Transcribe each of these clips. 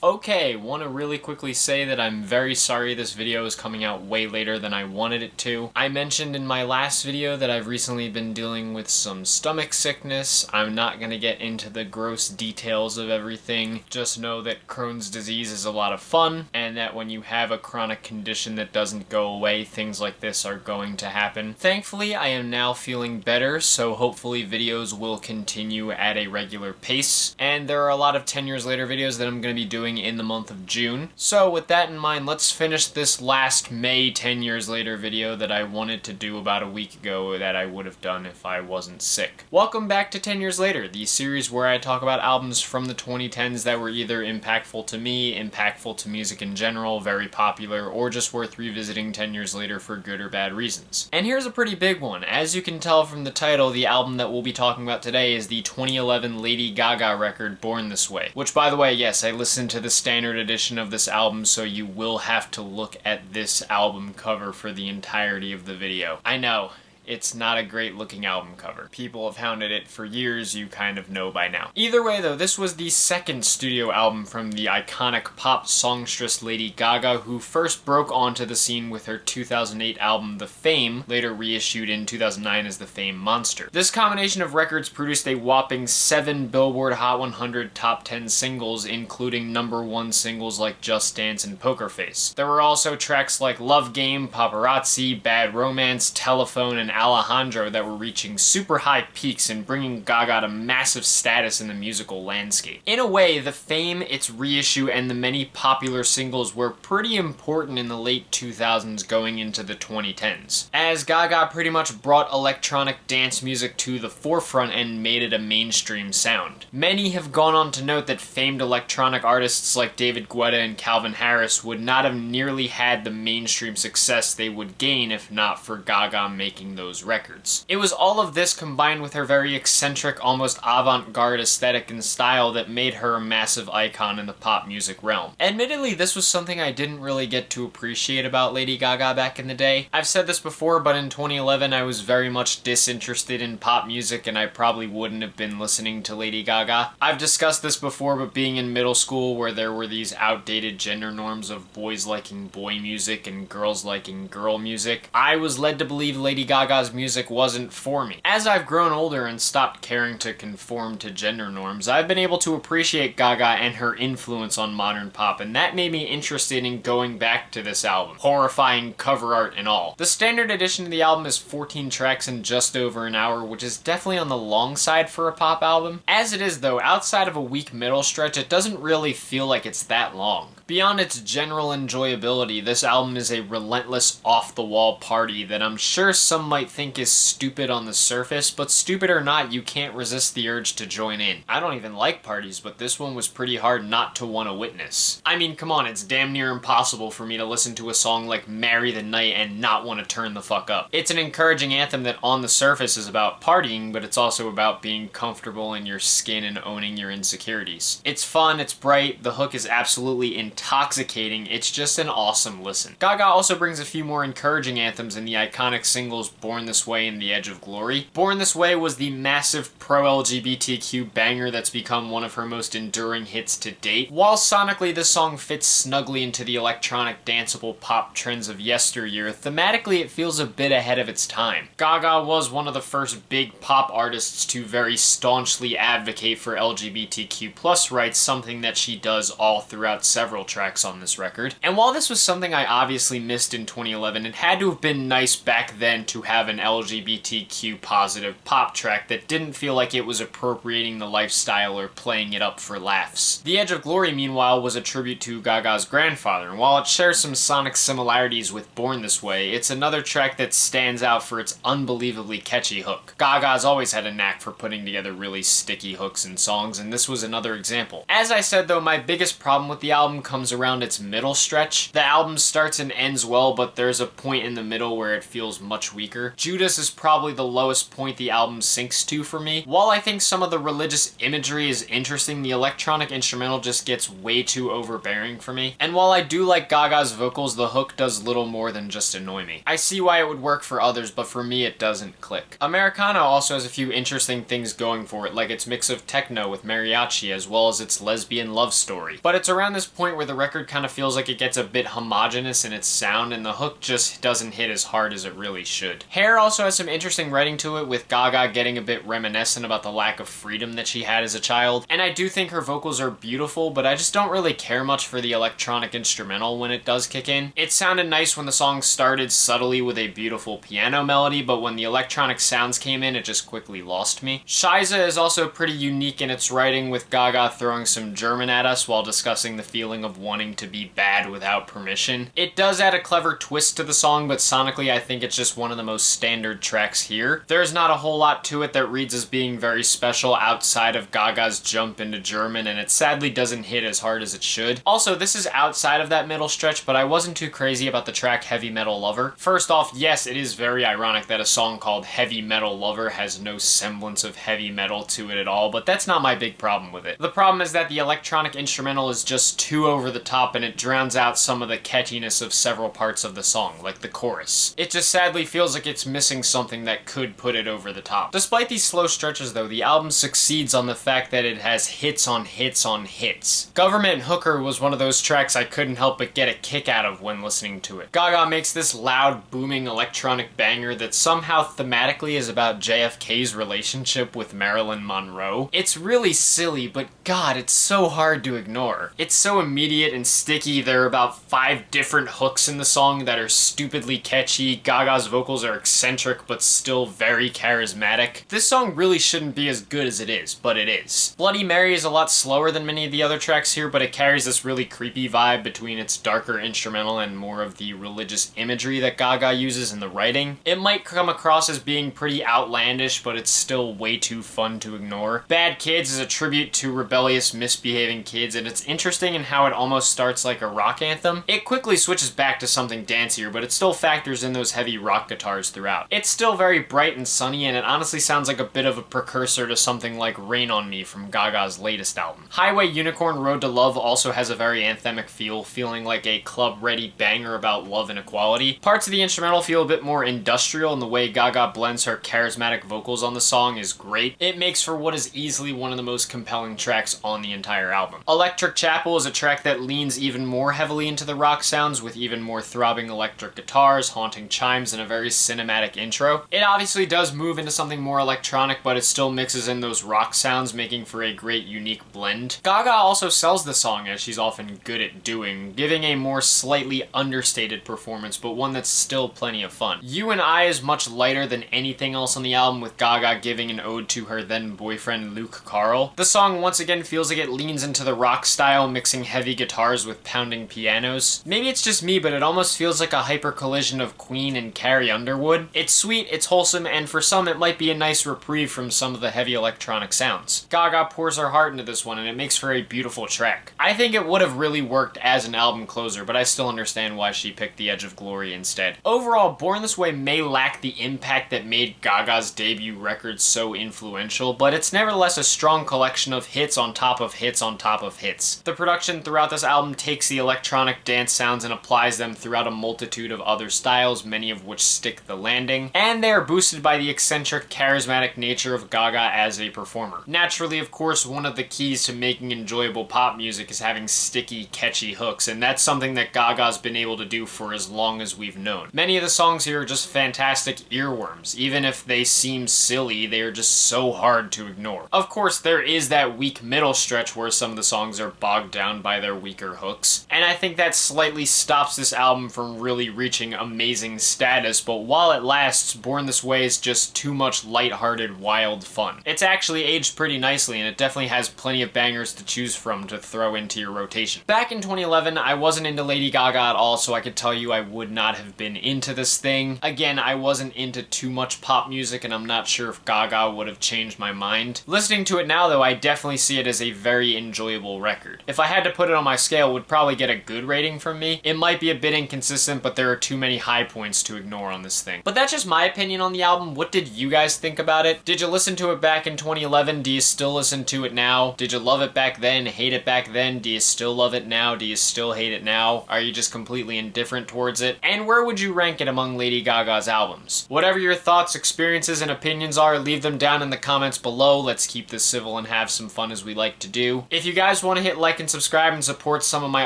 Okay, want to really quickly say that I'm very sorry this video is coming out way later than I wanted it to. I mentioned in my last video that I've recently been dealing with some stomach sickness. I'm not going to get into the gross details of everything. Just know that Crohn's disease is a lot of fun, and that when you have a chronic condition that doesn't go away, things like this are going to happen. Thankfully, I am now feeling better, so hopefully videos will continue at a regular pace. And there are a lot of 10 years later videos that I'm going to be doing in the month of June. So with that in mind, let's finish this last May 10 years later video that I wanted to do about a week ago that I would have done if I wasn't sick. Welcome back to 10 Years Later, the series where I talk about albums from the 2010s that were either impactful to me, impactful to music in general, very popular, or just worth revisiting 10 years later for good or bad reasons. And here's a pretty big one. As you can tell from the title, the album that we'll be talking about today is the 2011 Lady Gaga record, Born This Way. Which, by the way, yes, I listened to the standard edition of this album, so you will have to look at this album cover for the entirety of the video. I know. It's not a great looking album cover. People have hounded it for years, you kind of know by now. Either way though, this was the second studio album from the iconic pop songstress Lady Gaga, who first broke onto the scene with her 2008 album The Fame, later reissued in 2009 as The Fame Monster. This combination of records produced a whopping 7 Billboard Hot 100 Top 10 singles, including #1 singles like Just Dance and Poker Face. There were also tracks like Love Game, Paparazzi, Bad Romance, Telephone, and Alejandro that were reaching super high peaks and bringing Gaga to massive status in the musical landscape. In a way, The Fame, its reissue, and the many popular singles were pretty important in the late 2000s going into the 2010s, as Gaga pretty much brought electronic dance music to the forefront and made it a mainstream sound. Many have gone on to note that famed electronic artists like David Guetta and Calvin Harris would not have nearly had the mainstream success they would gain if not for Gaga making those records. It was all of this combined with her very eccentric, almost avant-garde aesthetic and style that made her a massive icon in the pop music realm. Admittedly, this was something I didn't really get to appreciate about Lady Gaga back in the day. I've said this before, but in 2011 I was very much disinterested in pop music and I probably wouldn't have been listening to Lady Gaga. I've discussed this before, but being in middle school where there were these outdated gender norms of boys liking boy music and girls liking girl music, I was led to believe Lady Gaga's music wasn't for me. As I've grown older and stopped caring to conform to gender norms, I've been able to appreciate Gaga and her influence on modern pop, and that made me interested in going back to this album. Horrifying cover art and all. The standard edition of the album is 14 tracks in just over an hour, which is definitely on the long side for a pop album. As it is though, outside of a weak middle stretch, it doesn't really feel like it's that long. Beyond its general enjoyability, this album is a relentless, off-the-wall party that I'm sure some might think is stupid on the surface, but stupid or not, you can't resist the urge to join in. I don't even like parties, but this one was pretty hard not to want to witness. I mean, come on, it's damn near impossible for me to listen to a song like Marry the Night and not want to turn the fuck up. It's an encouraging anthem that on the surface is about partying, but it's also about being comfortable in your skin and owning your insecurities. It's fun, it's bright, the hook is absolutely intoxicating, it's just an awesome listen. Gaga also brings a few more encouraging anthems in the iconic singles Born This Way and The Edge of Glory. Born This Way was the massive pro-LGBTQ banger that's become one of her most enduring hits to date. While sonically this song fits snugly into the electronic danceable pop trends of yesteryear, thematically it feels a bit ahead of its time. Gaga was one of the first big pop artists to very staunchly advocate for LGBTQ+ rights, something that she does all throughout several tracks on this record. And while this was something I obviously missed in 2011, it had to have been nice back then to have an LGBTQ positive pop track that didn't feel like it was appropriating the lifestyle or playing it up for laughs. The Edge of Glory, meanwhile, was a tribute to Gaga's grandfather, and while it shares some sonic similarities with Born This Way, it's another track that stands out for its unbelievably catchy hook. Gaga's always had a knack for putting together really sticky hooks in songs, and this was another example. As I said though, my biggest problem with the album comes around its middle stretch. The album starts and ends well, but there's a point in the middle where it feels much weaker. Chapter. Judas is probably the lowest point the album sinks to for me. While I think some of the religious imagery is interesting, the electronic instrumental just gets way too overbearing for me. And while I do like Gaga's vocals, the hook does little more than just annoy me. I see why it would work for others, but for me it doesn't click. Americana also has a few interesting things going for it, like its mix of techno with mariachi as well as its lesbian love story. But it's around this point where the record kind of feels like it gets a bit homogenous in its sound and the hook just doesn't hit as hard as it really should. Hair also has some interesting writing to it, with Gaga getting a bit reminiscent about the lack of freedom that she had as a child. And I do think her vocals are beautiful, but I just don't really care much for the electronic instrumental when it does kick in. It sounded nice when the song started subtly with a beautiful piano melody, but when the electronic sounds came in, it just quickly lost me. Shiza is also pretty unique in its writing, with Gaga throwing some German at us while discussing the feeling of wanting to be bad without permission. It does add a clever twist to the song, but sonically I think it's just one of the most standard tracks here. There's not a whole lot to it that reads as being very special outside of Gaga's jump into German, and it sadly doesn't hit as hard as it should. Also, this is outside of that middle stretch, but I wasn't too crazy about the track Heavy Metal Lover. First off, yes, it is very ironic that a song called Heavy Metal Lover has no semblance of heavy metal to it at all, but that's not my big problem with it. The problem is that the electronic instrumental is just too over the top and it drowns out some of the catchiness of several parts of the song, like the chorus. It just sadly feels like it's missing something that could put it over the top. Despite these slow stretches though, the album succeeds on the fact that it has hits on hits on hits. Government Hooker was one of those tracks I couldn't help but get a kick out of when listening to it. Gaga makes this loud, booming electronic banger that somehow thematically is about JFK's relationship with Marilyn Monroe. It's really silly, but God, it's so hard to ignore. It's so immediate and sticky. There are about 5 different hooks in the song that are stupidly catchy. Gaga's vocals are eccentric but still very charismatic. This song really shouldn't be as good as it is, but it is. Bloody Mary is a lot slower than many of the other tracks here, but it carries this really creepy vibe between its darker instrumental and more of the religious imagery that Gaga uses in the writing. It might come across as being pretty outlandish, but it's still way too fun to ignore. Bad Kids is a tribute to rebellious, misbehaving kids, and it's interesting in how it almost starts like a rock anthem. It quickly switches back to something dancier, but it still factors in those heavy rock guitars throughout. It's still very bright and sunny, and it honestly sounds like a bit of a precursor to something like Rain on Me from Gaga's latest album. Highway Unicorn Road to Love also has a very anthemic feel, feeling like a club-ready banger about love and equality. Parts of the instrumental feel a bit more industrial, and the way Gaga blends her charismatic vocals on the song is great. It makes for what is easily one of the most compelling tracks on the entire album. Electric Chapel is a track that leans even more heavily into the rock sounds, with even more throbbing electric guitars, haunting chimes, and a very cinematic intro. It obviously does move into something more electronic, but it still mixes in those rock sounds, making for a great unique blend. Gaga also sells the song, as she's often good at doing, giving a more slightly understated performance, but one that's still plenty of fun. You and I is much lighter than anything else on the album, with Gaga giving an ode to her then boyfriend Luke Carl. The song once again feels like it leans into the rock style, mixing heavy guitars with pounding pianos. Maybe it's just me, but it almost feels like a hyper collision of Queen and Carrie Underwood. It's sweet, it's wholesome, and for some it might be a nice reprieve from some of the heavy electronic sounds. Gaga pours her heart into this one, and it makes for a beautiful track. I think it would have really worked as an album closer, but I still understand why she picked The Edge of Glory instead. Overall, Born This Way may lack the impact that made Gaga's debut record so influential, but it's nevertheless a strong collection of hits on top of hits on top of hits. The production throughout this album takes the electronic dance sounds and applies them throughout a multitude of other styles, many of which stick the landing, and they are boosted by the eccentric, charismatic nature of Gaga as a performer. Naturally, of course, one of the keys to making enjoyable pop music is having sticky, catchy hooks, and that's something that Gaga's been able to do for as long as we've known. Many of the songs here are just fantastic earworms. Even if they seem silly, they are just so hard to ignore. Of course, there is that weak middle stretch where some of the songs are bogged down by their weaker hooks, and I think that slightly stops this album from really reaching amazing status, but while it lasts, Born This Way is just too much lighthearted, wild fun. It's actually aged pretty nicely, and it definitely has plenty of bangers to choose from to throw into your rotation. Back in 2011, I wasn't into Lady Gaga at all, so I could tell you I would not have been into this thing. Again, I wasn't into too much pop music, and I'm not sure if Gaga would have changed my mind. Listening to it now, though, I definitely see it as a very enjoyable record. If I had to put it on my scale, it would probably get a good rating from me. It might be a bit inconsistent, but there are too many high points to ignore on this thing. interesting. But that's just my opinion on the album. What did you guys think about it? Did you listen to it back in 2011? Do you still listen to it now? Did you love it back then, hate it back then? Do you still love it now? Do you still hate it now? Are you just completely indifferent towards it? And where would you rank it among Lady Gaga's albums? Whatever your thoughts, experiences, and opinions are, leave them down in the comments below. Let's keep this civil and have some fun as we like to do. If you guys want to hit like and subscribe and support some of my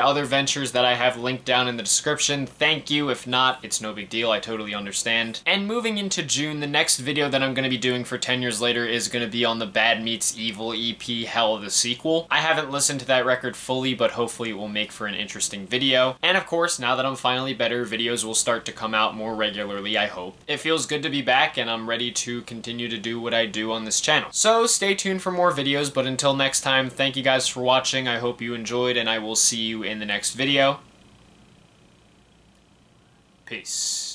other ventures that I have linked down in the description, thank you. If not, it's no big deal. I totally understand. And moving into June, the next video that I'm going to be doing for 10 Years Later is going to be on the Bad Meets Evil EP, Hell, the sequel. I haven't listened to that record fully, but hopefully it will make for an interesting video. And of course, now that I'm finally better, videos will start to come out more regularly, I hope. It feels good to be back, and I'm ready to continue to do what I do on this channel. So stay tuned for more videos, but until next time, thank you guys for watching. I hope you enjoyed, and I will see you in the next video. Peace.